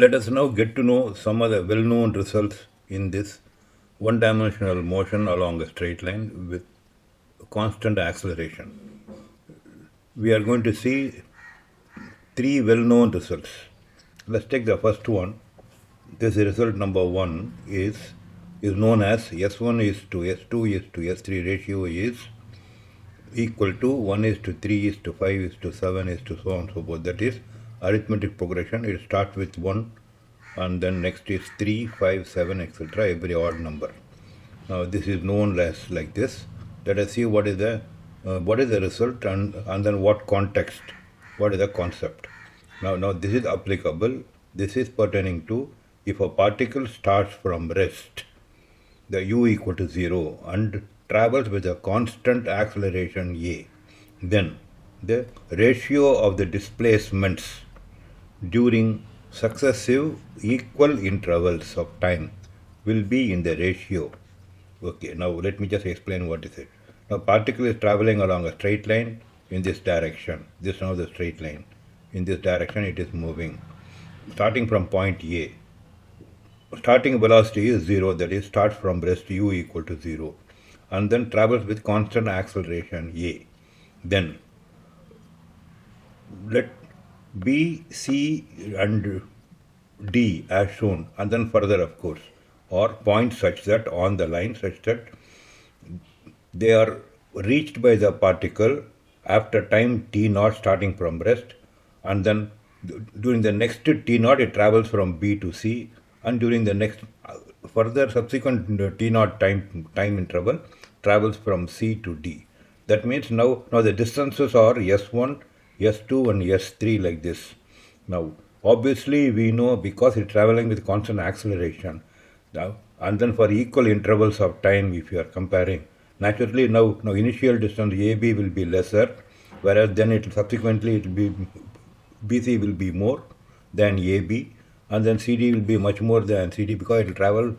Let us now get to know some of the well-known results in this one-dimensional motion along a straight line with constant acceleration. We are going to see three well-known results. Let's take the first one. This result number one is known as S1 is to S2 is to S3 ratio is equal to 1 is to 3 is to 5 is to 7 is to so on and so forth. That is arithmetic progression. It starts with 1 and then next is 3, 5, 7, etc. every odd number. Now this is known as like this. Let us see what is the result and then what context, what is the concept. Now this is applicable. This is pertaining to if a particle starts from rest, the u equal to 0 and travels with a constant acceleration a, then the ratio of the displacements during successive equal intervals of time will be in the ratio. Okay, now let me just explain what is it. Now particle is traveling along a straight line in this direction. This is now the straight line. In this direction it is moving. Starting from point A. Starting velocity is 0, that is starts from rest u equal to 0 and then travels with constant acceleration a. Then let B, C and D as shown and then further of course or points such that on the line such that they are reached by the particle after time t naught starting from rest and then during the next t naught it travels from B to C and during the next further subsequent t naught time interval travels from C to D. That means now the distances are S1, S2 and S3 like this. Now obviously we know because it's traveling with constant acceleration now and then for equal intervals of time if you are comparing, naturally now initial distance AB will be lesser, whereas then it subsequently it will be BC will be more than AB and then CD will be much more than CD because it will travel,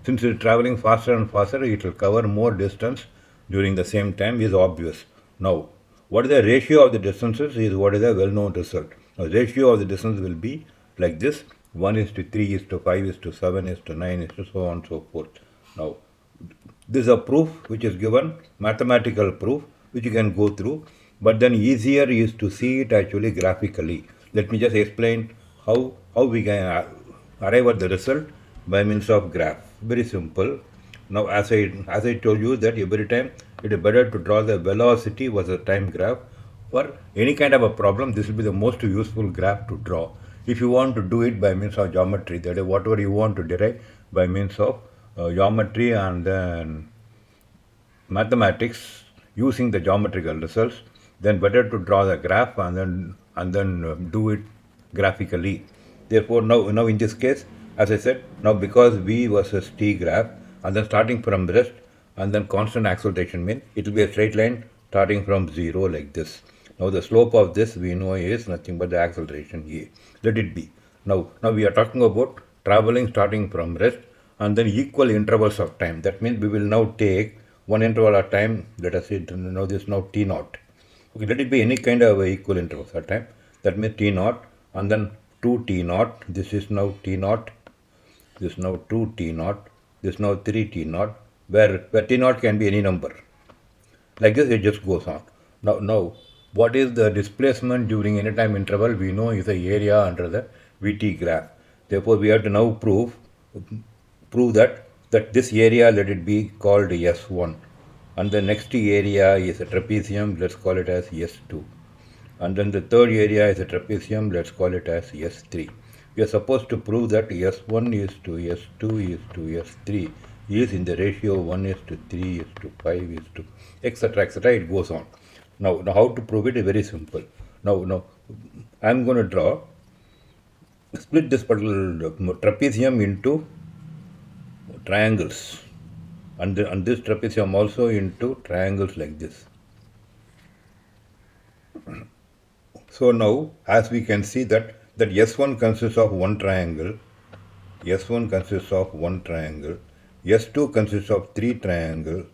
since it is traveling faster and faster, it will cover more distance during the same time is obvious. Now, what is the ratio of the distances is what is a well-known result. Now, ratio of the distance will be like this, 1 is to 3 is to 5 is to 7 is to 9 is to so on and so forth. Now, this is a proof which is given, mathematical proof, which you can go through, but then easier is to see it actually graphically. Let me just explain how we can arrive at the result by means of graph. Very simple. Now as I told you that every time it is better to draw the velocity versus time graph. For any kind of a problem, this will be the most useful graph to draw. If you want to do it by means of geometry, that is whatever you want to derive by means of geometry and then mathematics using the geometrical results, then better to draw the graph and then do it graphically. Therefore now in this case, as I said, now because v versus t graph and then starting from rest and then constant acceleration mean it will be a straight line starting from 0 like this. Now the slope of this we know is nothing but the acceleration a. Let it be. Now we are talking about traveling starting from rest and then equal intervals of time. That means we will now take one interval of time, let us say now this now t naught. Okay, let it be any kind of equal intervals of time. That means t naught and then 2 t naught. This is now t naught. This is now 2 t naught. This is now 3 t naught. Where t naught can be any number. Like this, it just goes on. Now, what is the displacement during any time interval? We know is the area under the VT graph. Therefore, we have to now prove that this area, let it be called S1. And the next area is a trapezium, let's call it as S2. And then the third area is a trapezium, let's call it as S3. We are supposed to prove that S1 is to S2 is to S3 is in the ratio 1 is to 3 is to 5 is to etc. It goes on. Now how to prove it is very simple. Now I am going to split this particular trapezium into triangles and this trapezium also into triangles like this. So now as we can see that S1 consists of one triangle, S1 consists of one triangle, S2 consists of 3 triangles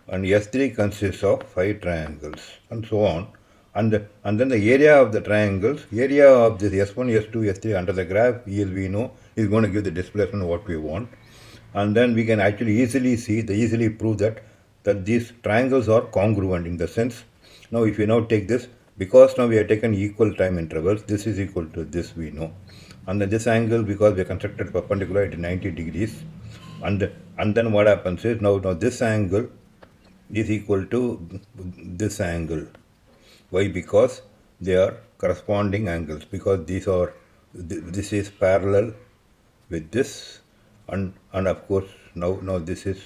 and S3 consists of 5 triangles and so on. and then the area of the triangles, area of this S1, S2, S3 under the graph, as we know, is going to give the displacement what we want. And then we can actually easily prove that these triangles are congruent in the sense. Now if you now take this, because now we have taken equal time intervals, this is equal to this, we know. And then this angle, because we constructed perpendicular at 90 degrees, and then what happens is now this angle is equal to this angle. Why? Because they are corresponding angles, because this is parallel with this, and of course now this is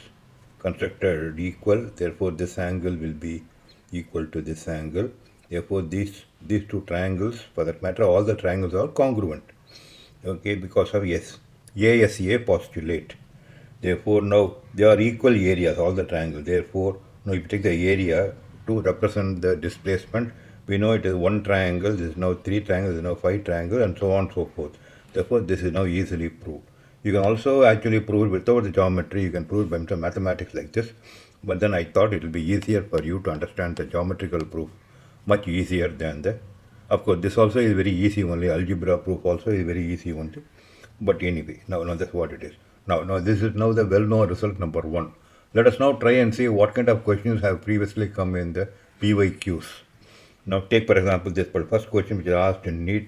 constructed equal, therefore this angle will be equal to this angle. Therefore these two triangles, for that matter all the triangles, are congruent, okay, because of ASA postulate. Therefore now they are equal areas, all the triangles. Therefore now if you take the area to represent the displacement, we know it is one triangle, this is now three triangles, this is now five triangles, and so on and so forth. Therefore this is now easily proved. You can also actually prove it without the geometry. You can prove it by mathematics like this, but then I thought it will be easier for you to understand the geometrical proof, much easier than the, of course this also is very easy only, algebra proof also is very easy only, but anyway, now that's what it is. Now this is now the well-known result number 1. Let us now try and see what kind of questions have previously come in the PYQs. Now take for example this first question which is asked in NEET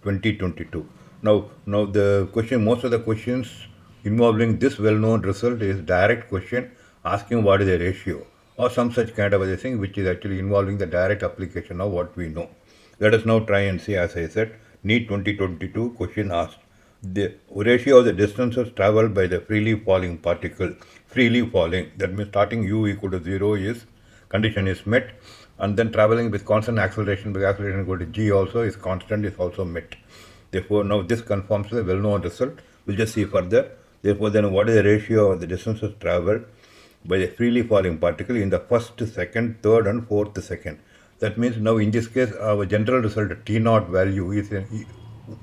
2022. Now the question, most of the questions involving this well-known result is direct question asking what is the ratio or some such kind of a thing which is actually involving the direct application of what we know. Let us now try and see, as I said, NEET 2022 question asked the ratio of the distances traveled by the freely falling particle. Freely falling, that means starting u equal to 0 is condition is met, and then traveling with constant acceleration, because acceleration equal to g also is constant, is also met. Therefore now this confirms the well-known result. We'll just see further. Therefore then what is the ratio of the distances traveled by the freely falling particle in the first second, third and fourth second? That means now in this case our general result T naught value is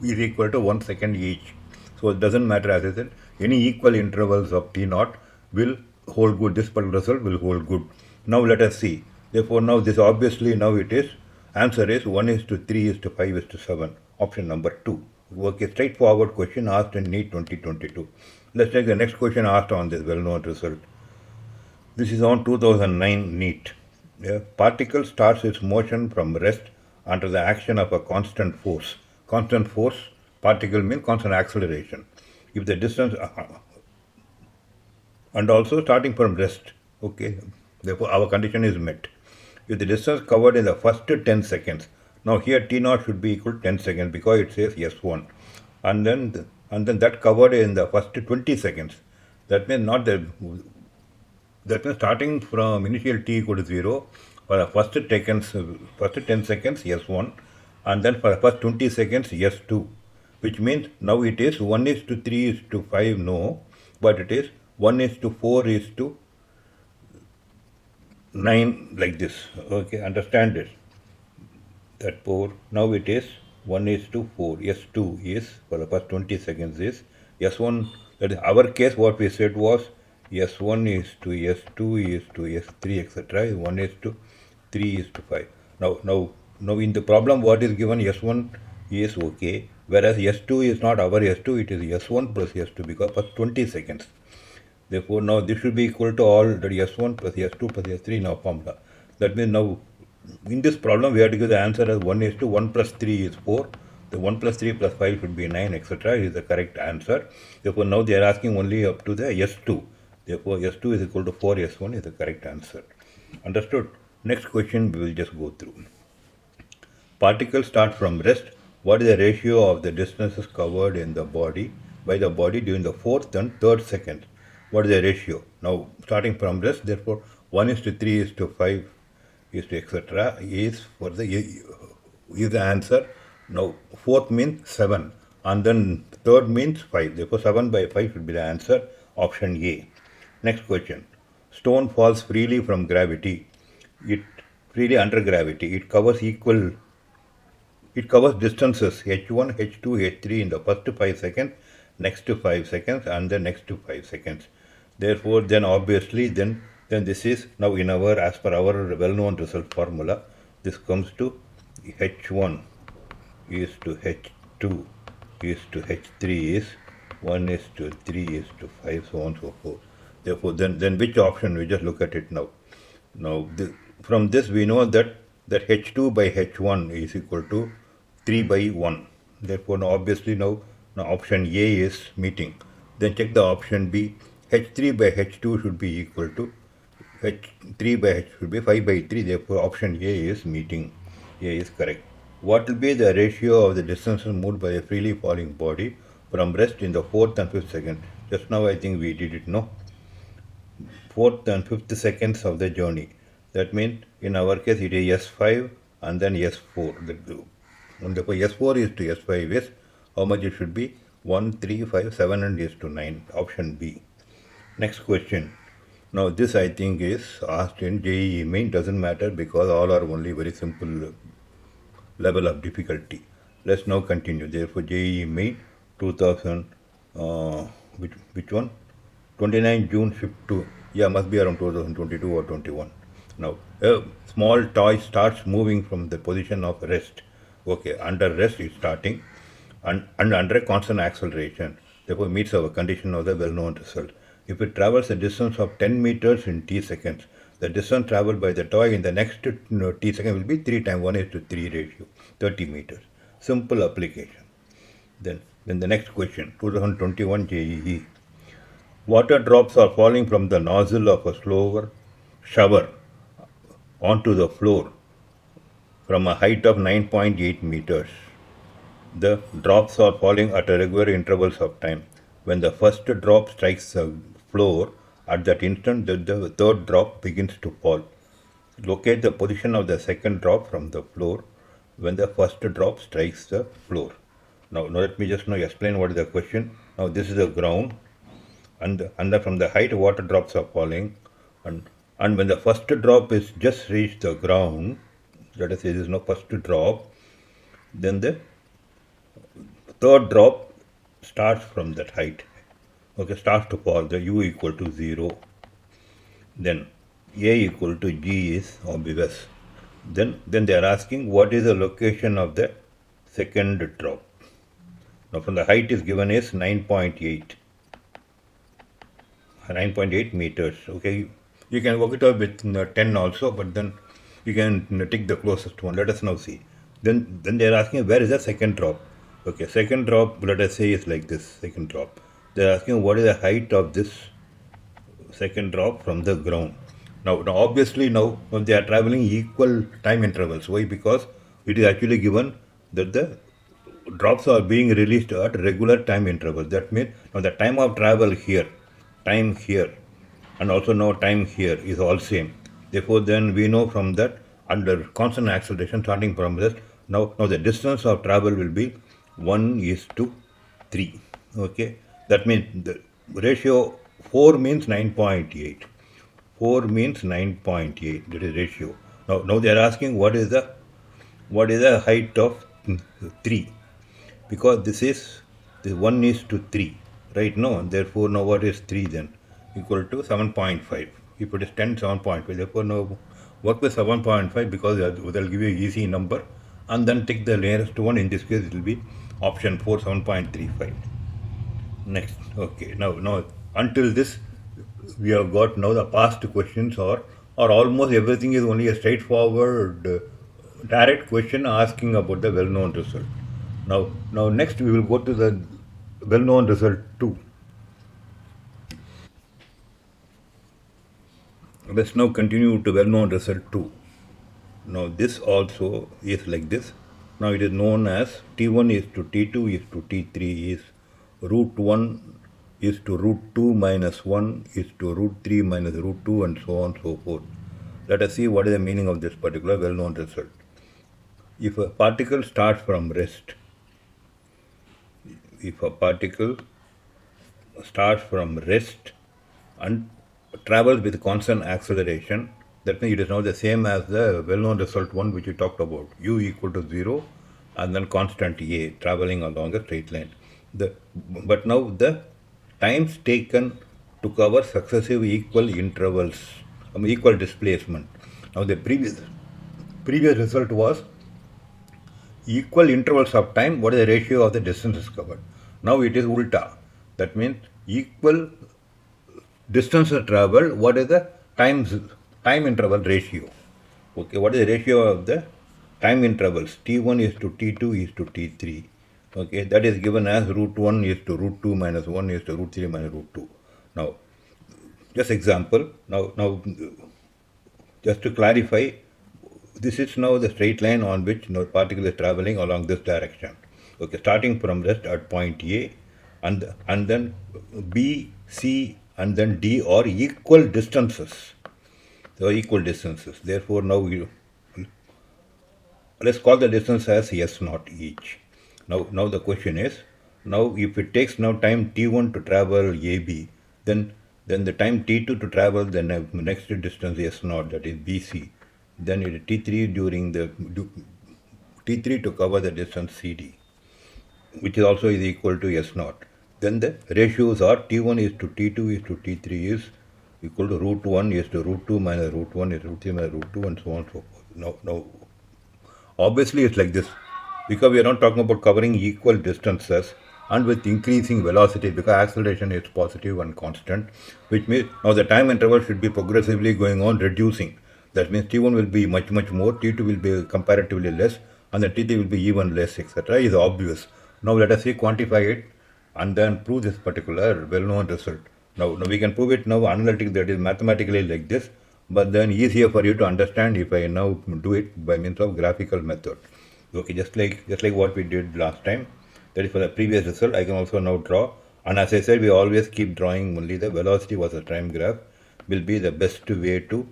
equal to 1 second each. So it doesn't matter, as I said, any equal intervals of T naught will hold good. This particular result will hold good. Now let us see. Therefore now this obviously now it is, answer is 1:3:5:7, option number 2. Okay, straightforward question asked in NEET 2022. Let's take the next question asked on this well-known result. This is on 2009 NEET. A particle starts its motion from rest under the action of a constant force. Constant force, particle means constant acceleration. If the distance, and also starting from rest, okay, therefore our condition is met. If the distance covered in the first 10 seconds, now here T naught should be equal to 10 seconds because it says S1, and then that covered in the first 20 seconds. That means not the, that means starting from initial t equal to 0, for the first 10 seconds S1, and then for the first 20 seconds S2, which means now it is 1:3:5, no, but it is 1:4:9, like this. Okay, understand it. That poor, now it is 1:4. S2 is, for the first 20 seconds is S1. That is our case, what we said was S1 is to S2 is to S3, etc. is 1:3:5. Now in the problem what is given, S1 is okay, whereas S2 is not our S2, it is S1 plus S2 because for 20 seconds. Therefore now this should be equal to all that S1 plus S2 plus S3 in our formula. That means now in this problem we have to give the answer as 1:1 plus 3 is 4. The 1 plus 3 plus 5 should be 9, etc. is the correct answer. Therefore now they are asking only up to the S2. Therefore S2 is equal to 4 S1 is the correct answer. Understood? Next question we will just go through. Particles start from rest. What is the ratio of the distances covered in the body by the body during the fourth and third seconds? What is the ratio? Now starting from rest, therefore 1:3:5 is to etc. is for the is the answer. Now fourth means 7, and then third means 5. Therefore 7/5 should be the answer, option A. Next question. Stone falls freely from gravity. It freely under gravity. It covers distances h1, h2, h3 in the first 5 seconds, next to 5 seconds, and the next to 5 seconds. Therefore, then obviously, then this is now in our, as per our well-known result formula, this comes to H1 is to H2 is to H3 is 1 is to 3 is to 5, so on and so forth. Therefore, then which option? We just look at it now. From this we know that H2 by H1 is equal to 3 by 1. Therefore, now obviously now option A is meeting. Then check the option B. H3 by H2 should be equal to H3 by H should be 5 by 3. Therefore, option A is meeting. A is correct. What will be the ratio of the distances moved by a freely falling body from rest in the 4th and 5th second? Just now I think we did it, no? 4th and 5th seconds of the journey. That means in our case it is S5 and then S4. And therefore S4 is to S5 is how much it should be? 1, 3, 5, 7 and is to 9. Option B. Next question. Now this I think is asked in JEE Main. Doesn't matter because all are only very simple level of difficulty. Let's now continue. Therefore JEE Main 2000, which one? 29 June shift to, yeah, must be around 2022 or 21. Now, a small toy starts moving from the position of rest. Okay, under rest it's starting and under a constant acceleration. Therefore, meets our condition of the well-known result. If it travels a distance of 10 meters in t seconds, the distance traveled by the toy in the next t seconds will be 3 times 1 is to 3 ratio, 30 meters. Simple application. Then the next question, 2021 JEE. Water drops are falling from the nozzle of a slower shower onto the floor from a height of 9.8 meters. The drops are falling at regular intervals of time. When the first drop strikes the floor, at that instant the third drop begins to fall. Locate the position of the second drop from the floor when the first drop strikes the floor. Now let me just now explain what is the question. Now this is the ground, and from the height water drops are falling, and when the first drop is just reached the ground, let us say there is no first drop, then the third drop starts from that height. Okay, starts to fall. The U equal to 0. Then A equal to G is obvious. Then they are asking what is the location of the second drop. Now from the height is given is 9.8 meters. Okay, you can work it out with 10 also, but then you can take the closest one. Let us now see. Then they are asking where is the second drop. Okay, second drop, let us say is like this. Second drop, they are asking what is the height of this second drop from the ground. Now obviously now they are traveling equal time intervals. Why? Because it is actually given that the drops are being released at regular time intervals. That means now the time of travel here, time here, and also now time here is all same. Therefore, then we know from that under constant acceleration starting from this, now the distance of travel will be 1 is to 3. Okay, that means the ratio 4 means 9.8. 4 means 9.8. That is ratio. Now they are asking what is the height of 3, because this 1 is to 3, right? No, therefore now what is 3 then? Equal to 7.5. If it is 10, 7.5. Therefore now work with 7.5 because they'll give you an easy number, and then take the nearest one. In this case it will be option 4, 7.35. Next. Okay, now until this we have got now the past questions, or almost everything is only a straightforward direct question asking about the well-known result. Now next we will go to the well-known result 2. Let's now continue to well-known result 2. Now this also is like this. Now it is known as T1 is to T2 is to T3 is root 1 is to root 2 minus 1 is to root 3 minus root 2, and so on and so forth. Let us see what is the meaning of this particular well-known result. If a particle starts from rest, and travels with constant acceleration, that means it is now the same as the well-known result 1 which we talked about. U equal to 0 and then constant A traveling along a straight line. But now the times taken to cover successive equal intervals, equal displacement. Now the previous result was equal intervals of time, what is the ratio of the distances covered? Now it is ulta. That means equal distance traveled, what is the time interval ratio? Okay, what is the ratio of the time intervals? T1 is to T2 is to T3. Okay, that is given as root 1 is to root 2 minus 1 is to root 3 minus root 2. Now, just example. Now, just to clarify, this is now the straight line on which particle is traveling along this direction. Okay, starting from rest at point A, and then B, C, and then D are equal distances. They are equal distances. Therefore, now let's call the distance as S naught each. Now the question is, now if it takes now time T1 to travel AB, then the time T2 to travel the next distance S naught, that is BC, then it is T3 during the T3 to cover the distance CD, which is also is equal to S naught. Then the ratios are T1 is to T2 is to T3 is equal to root 1 is to root 2 minus root 1 is root 3 minus root 2 and so on and so forth. Now, obviously it's like this because we are not talking about covering equal distances and with increasing velocity because acceleration is positive and constant, which means now the time interval should be progressively going on reducing. That means T1 will be much more, T2 will be comparatively less, and the T3 will be even less, etc. is obvious. Now let us see quantify it and then prove this particular well-known result. Now we can prove it now analytically, that is mathematically like this, but then easier for you to understand if I now do it by means of graphical method. Okay, just like what we did last time. That is for the previous result. I can also now draw, and as I said, we always keep drawing only the velocity versus time graph will be the best way to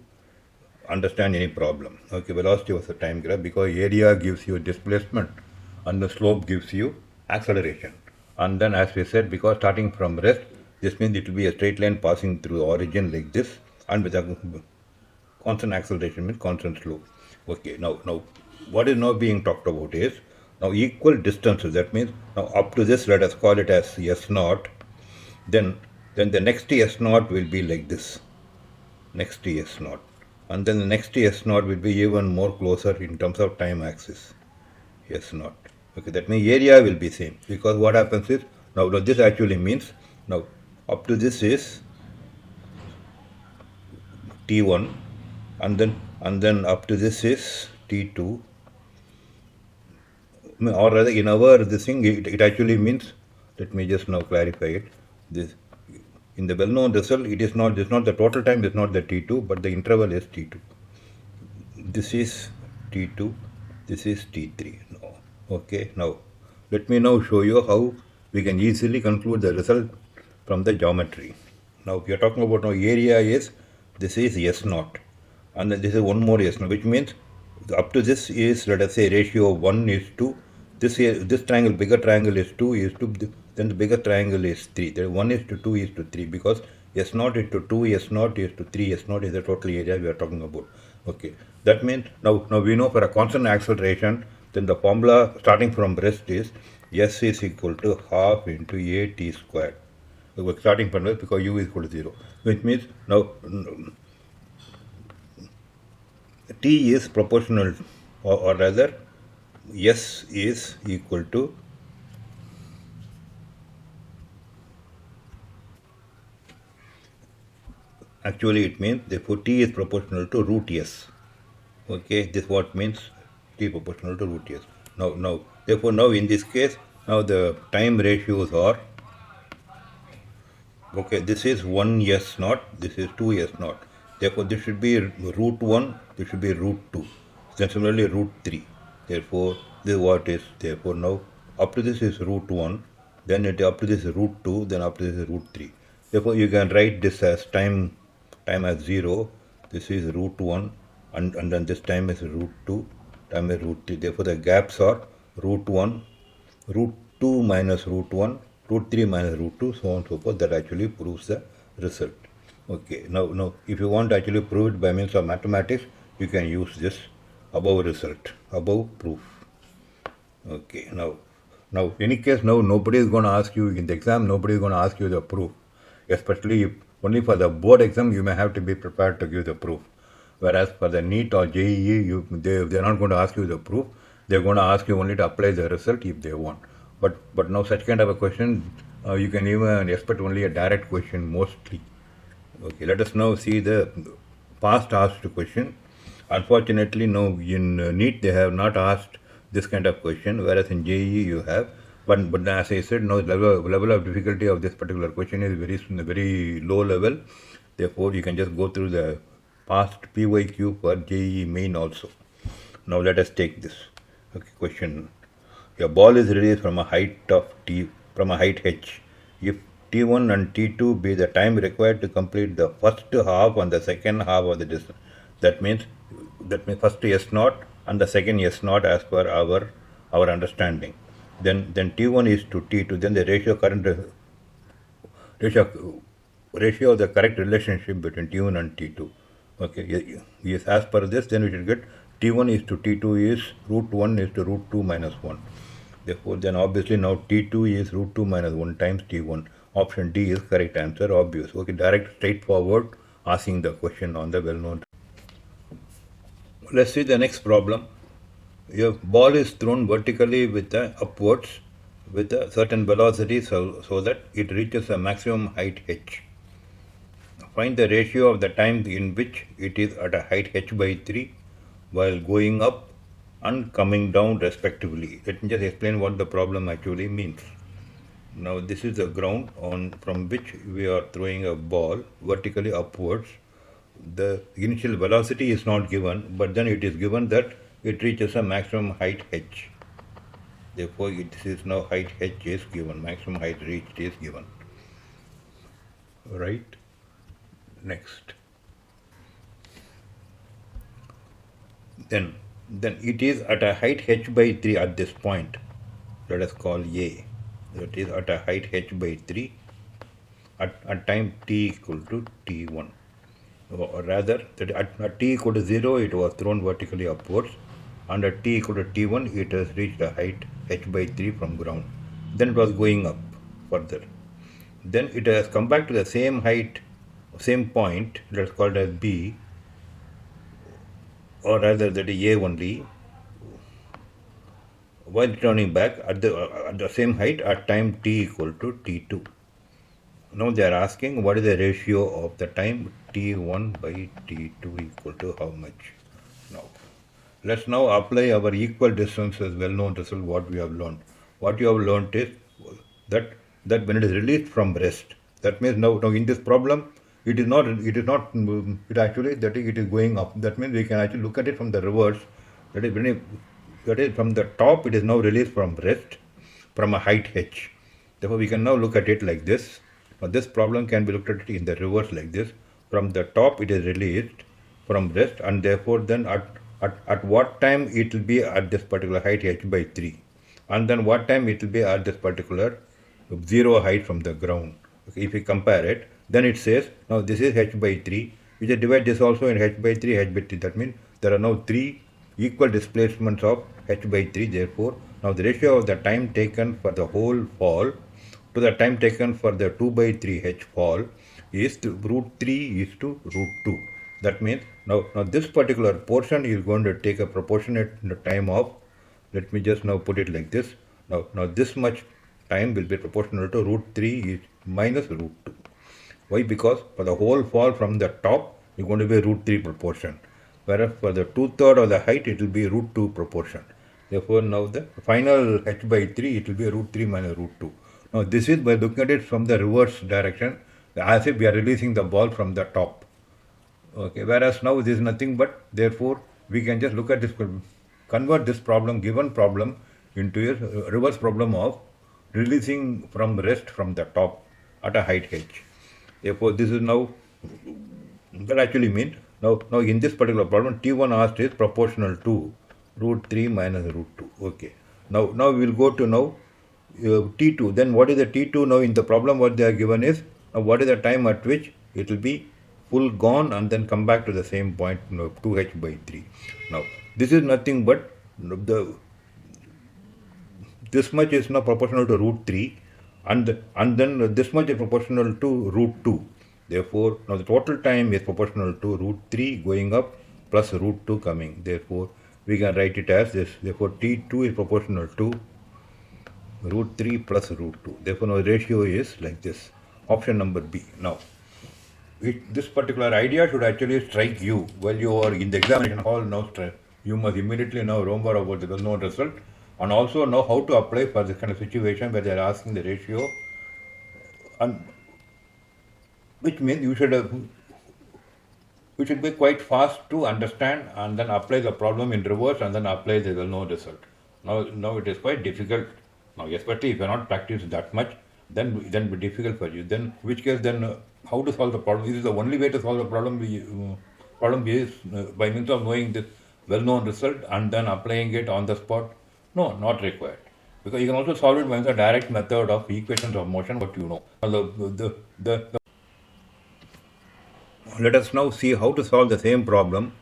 understand any problem. Okay, velocity versus time graph, because area gives you displacement and the slope gives you acceleration. And then as we said, because starting from rest, this means it will be a straight line passing through the origin like this, and with a constant acceleration means constant slope. Okay, now what is now being talked about is now equal distances. That means now up to this, let us call it as S naught. Then the next S naught will be like this. Next S naught. And then the next S naught will be even more closer in terms of time axis. S naught. Okay, that means area will be same, because what happens is now this actually means now up to this is T1, and then up to this is T2, or rather in our this thing it actually means, let me just now clarify it. This in the well-known result, it is not the total time is not the T2, but the interval is T2. This is T2, this is T3. Okay, now let me now show you how we can easily conclude the result from the geometry. Now we are talking about now area is, this is S naught, and then this is one more S naught, which means up to this is, let us say, ratio of 1 is to this here, this triangle, bigger triangle is 2 is to, then the bigger triangle is 3. Then 1 is to 2 is to 3, because S naught is to 2, S naught is to 3, S naught is the total area we are talking about. Okay, that means now we know for a constant acceleration, then the formula starting from rest is S is equal to half into A T squared. So starting from rest, because U is equal to 0, which means now T is proportional, or rather S is equal to actually it means therefore T is proportional to root S. Okay, this what means T proportional to root S. Now therefore now in this case, now the time ratios are, okay, this is 1 S naught, this is 2 S naught. Therefore this should be root 1, this should be root 2. Then similarly root 3. Therefore this is what is, therefore now up to this is root 1, then up to this is root 2, then up to this is root 3. Therefore you can write this as time as 0, this is root 1, and then this time is root 2, time is root 3. Therefore the gaps are root 1, root 2 minus root 1, root 3 minus root 2, so on and so forth. That actually proves the result. Okay, now if you want to actually prove it by means of mathematics, you can use this above result, above proof. Okay, now any case, now nobody is going to ask you in the exam, nobody is going to ask you the proof, especially if only for the board exam you may have to be prepared to give the proof, whereas for the NEET or JEE they are not going to ask you the proof. They're going to ask you only to apply the result if they want. But now such kind of a question, you can even expect only a direct question mostly. Okay, let us now see the past asked question. Unfortunately, no, in NEET they have not asked this kind of question, whereas in JEE you have. But as I said, no, level of difficulty of this particular question is very low level. Therefore, you can just go through the past PYQ for JEE Main also. Now let us take this. Okay, question. A ball is released from a height of t from a height h. If t1 and t2 be the time required to complete the first half and the second half of the distance, that means first s naught and the second s naught as per our understanding. Then t1 is to t2. Then the ratio of the correct relationship between T1 and T2. Okay, yes, as per this, then we should get T1 is to T2 is root 1 is to root 2 minus 1. Therefore, then obviously now T2 is root 2 minus 1 times T1. Option D is correct answer, obvious. Okay, direct, straightforward, asking the question on the well-known. Let's see the next problem. Your ball is thrown vertically with upwards with a certain velocity so that it reaches a maximum height h. Find the ratio of the time in which it is at a height h by 3 while going up and coming down respectively. Let me just explain what the problem actually means. Now this is the ground from which we are throwing a ball vertically upwards. The initial velocity is not given, but then it is given that it reaches a maximum height h. Therefore, this is now height h is given, maximum height reached is given. Right? Next. Then it is at a height h by 3 at this point. Let us call A. That is at a height h by 3 at time t equal to t1. Or rather, that at t equal to 0, it was thrown vertically upwards, and at t equal to t1, it has reached a height h by 3 from ground. Then it was going up further. Then it has come back to the same height, same point, let's call it as B, or rather that is A only, while returning back at the same height at time t equal to t2. Now they are asking what is the ratio of the time t1 by t2 equal to how much. Now let's now apply our equal distances well-known result. What we have learned. What you have learned is that when it is released from rest, that means now in this problem it is going up. That means we can actually look at it from the reverse. That is from the top it is now released from rest from a height h. Therefore we can now look at it like this. Now this problem can be looked at in the reverse like this. From the top it is released from rest, and therefore then at what time it will be at this particular height h by 3, and then what time it will be at this particular 0 height from the ground. Okay, if we compare it, then it says now this is h by 3. We just divide this also in h by 3, h by 3. That means there are now 3 equal displacements of h by 3. Therefore, now the ratio of the time taken for the whole fall to the time taken for the 2 by 3 h fall is to root 3 is to root 2. That means now this particular portion is going to take a proportionate time of, let me just now put it like this. Now this much time will be proportional to root 3 is minus root 2. Why? Because for the whole fall from the top is going to be root 3 proportion, whereas for the 2/3 of the height it will be root 2 proportion. Therefore now the final h by 3 it will be root 3 minus root 2. Now this is by looking at it from the reverse direction, as if we are releasing the ball from the top. Okay, whereas now this is nothing but, therefore we can just look at this, convert this problem, given problem, into a reverse problem of releasing from rest from the top at a height h. Therefore this is now, that actually means now in this particular problem t1 asked is proportional to root 3 minus root 2. Okay, now we will go to now t2. Then what is the t2? Now in the problem what they are given is what is the time at which it will be full gone and then come back to the same point, 2h by 3. Now this is nothing but this much is now proportional to root 3, and then this much is proportional to root 2. Therefore now the total time is proportional to root 3 going up plus root 2 coming. Therefore we can write it as this. Therefore, T2 is proportional to root 3 plus root 2. Therefore, now the ratio is like this. Option number B. Now, this particular idea should actually strike you while you are in the examination hall. Now, you must immediately now remember about the well-known result and also know how to apply for this kind of situation where they are asking the ratio, and which means you should be quite fast to understand and then apply the problem in reverse and then apply the well-known result. Now it is quite difficult. Now, especially if you are not practiced that much, then it be difficult for you. Then, which case, then how to solve the problem? Is the only way to solve the problem? Problem is by means of knowing this well-known result and then applying it on the spot. No, not required. Because you can also solve it by the direct method of equations of motion, what you know. Let us now see how to solve the same problem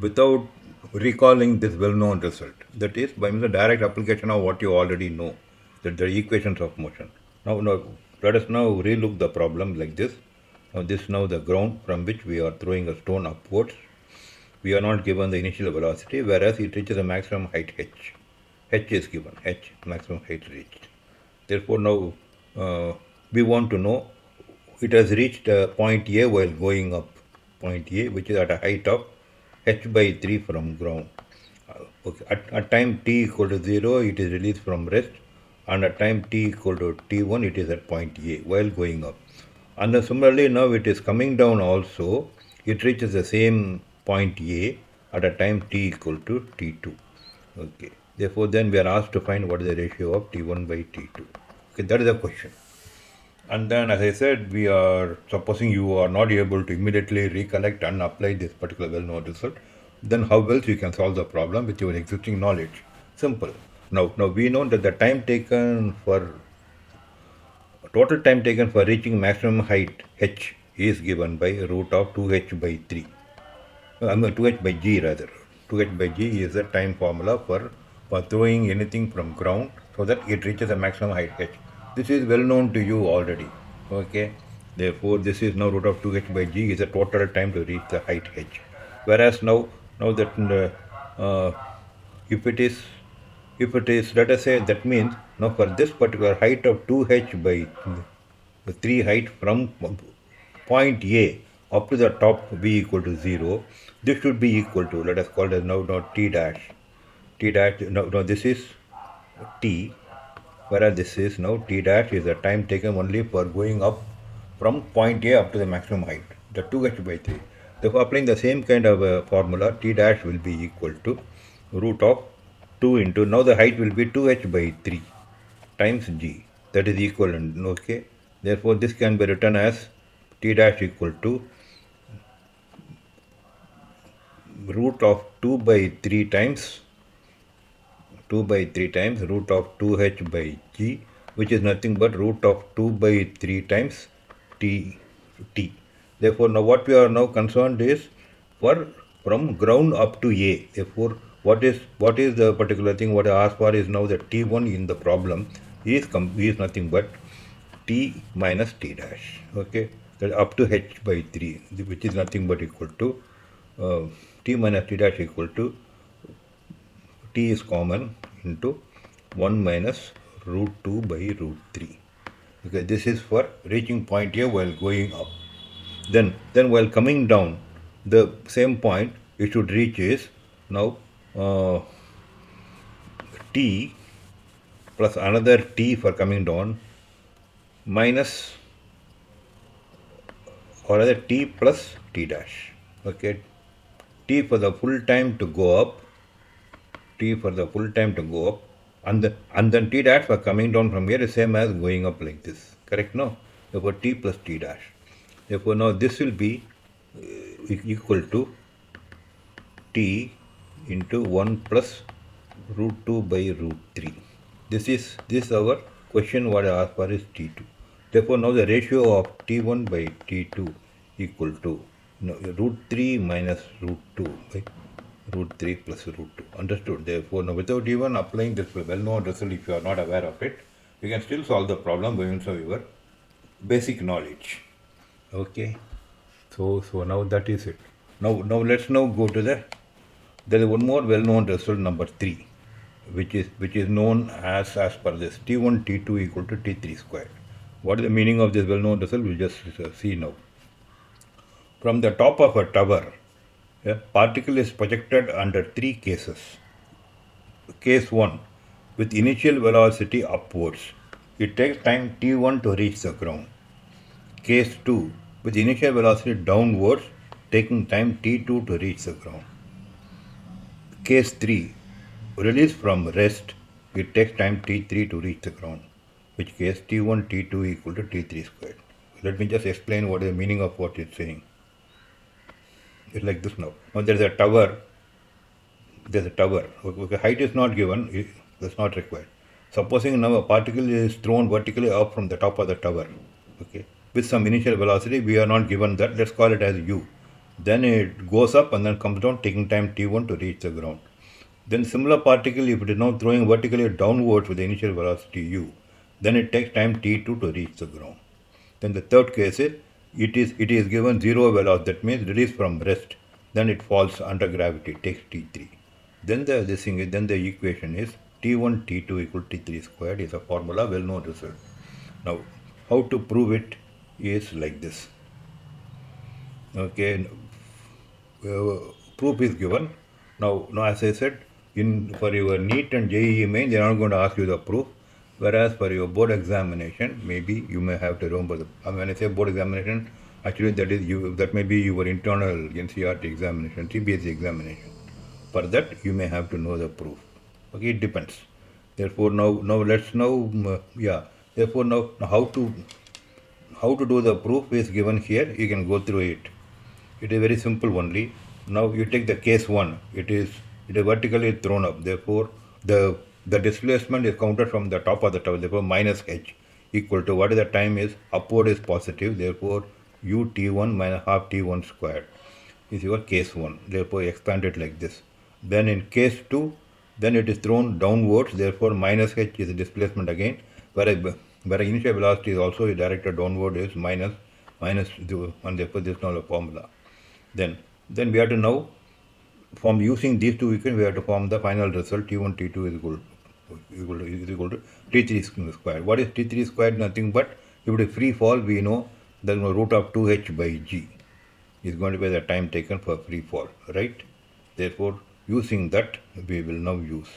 without recalling this well-known result. That is, by means of direct application of what you already know, that the equations of motion. Now, let us now relook the problem like this. Now, this is now the ground from which we are throwing a stone upwards. We are not given the initial velocity, whereas it reaches a maximum height h. H is given, h, maximum height reached. Therefore, now we want to know it has reached point A while going up. Point A, which is at a height of h by 3 from ground. Okay. At time t equal to 0, it is released from rest, and at time t equal to t1, it is at point A while going up. And then similarly, now it is coming down also, it reaches the same point A at a time t equal to t2. Okay. Therefore, then we are asked to find what is the ratio of t1 by t2. Okay, that is the question. And then, as I said, we are supposing you are not able to immediately recollect and apply this particular well-known result. Then how else you can solve the problem with your existing knowledge? Simple. Now we know that the total time taken for reaching maximum height h is given by root of 2h by 3. 2h by g rather. 2h by g is the time formula for throwing anything from ground so that it reaches a maximum height h. This is well known to you already. Okay. Therefore, this is now root of 2h by g is the total time to reach the height h. Whereas now that if it is, let us say, that means now for this particular height of 2h by 3 height from point A up to the top b equal to 0, this should be equal to, let us call it now t dash. T dash, now this is t, whereas this is now t dash is the time taken only for going up from point A up to the maximum height, the 2h by 3. Therefore, applying the same kind of formula, t dash will be equal to root of 2 into, now the height will be 2h by 3 times g. That is equivalent, okay. Therefore, this can be written as t dash equal to root of 2 by 3 times root of 2h by g, which is nothing but root of 2 by 3 times t. Therefore, now what we are now concerned is from ground up to A. Therefore, what is the particular thing what I asked for is now that t1 in the problem is nothing but t minus t dash. Okay, that up to h by 3, which is nothing but equal to t minus t dash equal to t is common into 1 minus root 2 by root 3. Okay, this is for reaching point A while going up. Then while coming down, the same point it should reach is now t plus another t for coming down minus, or rather t plus t dash. Okay, t for the full time to go up, and then t dash for coming down from here is same as going up like this. Correct? No? Therefore, t plus t dash. Therefore, now this will be equal to t into 1 plus root 2 by root 3. This is our question what I asked for is t2. Therefore, now the ratio of t1 by t2 equal to root 3 minus root 2 by root 3 plus root 2. Understood? Therefore, now without even applying this well-known result, if you are not aware of it, you can still solve the problem by means of your basic knowledge. Okay. So now that is it. Now let's go to the There is one more well-known result, number 3, which is known as per this T1 T2 equal to T3 squared. What is the meaning of this well-known result? We'll just see now. From the top of a tower, a particle is projected under 3 cases. Case 1, with initial velocity upwards. It takes time t1 to reach the ground. Case 2, with initial velocity downwards, taking time t2 to reach the ground. Case 3, release from rest. It takes time t3 to reach the ground, which case t1 t2 equal to t3 squared. Let me just explain what is the meaning of what it's saying. It's like this now. Now there's a tower. Okay, height is not given, that's not required. Supposing now a particle is thrown vertically up from the top of the tower, okay, with some initial velocity, we are not given that, let's call it as u. Then it goes up and then comes down, taking time t1 to reach the ground. Then similar particle, if it is now throwing vertically downwards with the initial velocity u, then it takes time t2 to reach the ground. Then the third case is, it is given zero velocity, that means release from rest, then it falls under gravity, takes t3. Then the equation is T1 T2 equal to T3 squared is a formula, well known result. Now how to prove it is like this. Okay, proof is given. Now as I said, for your NEET and JEE Main, they are not going to ask you the proof. Whereas for your board examination, maybe you may have to remember when I say board examination, actually that may be your internal NCERT examination, CBSE examination. For that, you may have to know the proof. Okay, it depends. Therefore, Therefore, now how to do the proof is given here. You can go through it. It is very simple only. Now you take the case 1. It is vertically thrown up. Therefore, the displacement is counted from the top of the tower. Therefore, minus h equal to what is the time is upward is positive. Therefore, u t1 minus half t1 squared is your case 1. Therefore, expand it like this. Then in case 2, then it is thrown downwards, therefore minus h is the displacement again, whereas initial velocity is also directed downward is minus, and therefore this is now the formula. Then we have to now from using these two equations, we have to form the final result T1 T2 is equal to T3 squared. What is T3 squared? Nothing but if it is free fall, we know the root of 2h by g is going to be the time taken for free fall, right? Therefore, using that, we will now use.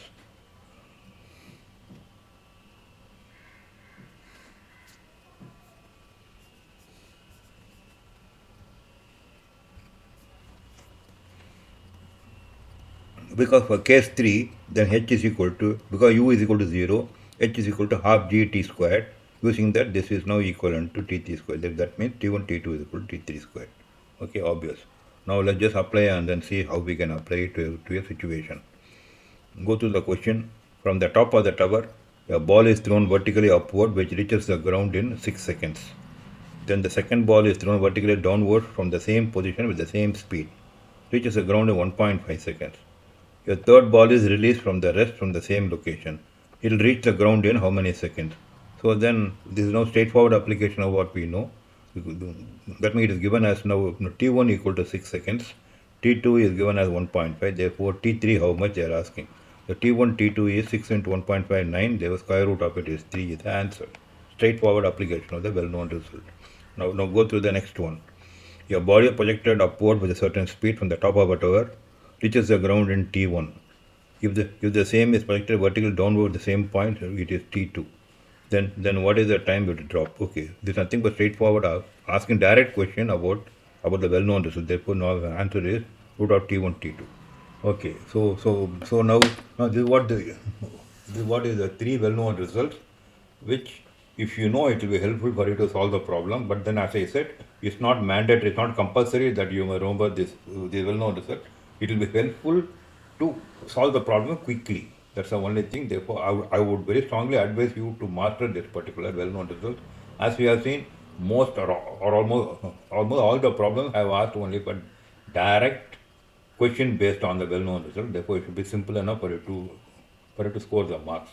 Because for case 3, then h is equal to, because u is equal to 0, h is equal to half g t squared. Using that, this is now equivalent to t3 squared. That means t1 t2 is equal to t3 squared. Okay, obvious. Now let's just apply and then see how we can apply it to a situation. Go to the question. From the top of the tower, a ball is thrown vertically upward, which reaches the ground in 6 seconds. Then the second ball is thrown vertically downward from the same position with the same speed, reaches the ground in 1.5 seconds. A third ball is released from the rest from the same location. It will reach the ground in how many seconds? So then this is now straightforward application of what we know. That means it is given as now T1 equal to 6 seconds, T2 is given as 1.5, therefore T3 how much they are asking. The T1, T2 is 6 into 1.59, the square root of it is 3 is the answer. Straightforward application of the well-known result. Now go through the next one. Your body projected upward with a certain speed from the top of a tower, reaches the ground in T1. If the same is projected vertically downward the same point, it is T2. Then what is the time it will drop? Okay, this is nothing but straightforward asking direct question about the well-known result. Therefore, now the answer is root of T1 T2. Okay, so now this is what is the 3 well-known results, which if you know it will be helpful for you to solve the problem. But then, as I said, it's not mandatory, it's not compulsory that you may remember this well-known result. It will be helpful to solve the problem quickly. That's the only thing. Therefore, I would very strongly advise you to master this particular well-known result. As we have seen, most or almost all the problems I have asked only for direct question based on the well-known result. Therefore, it should be simple enough for you to score the marks.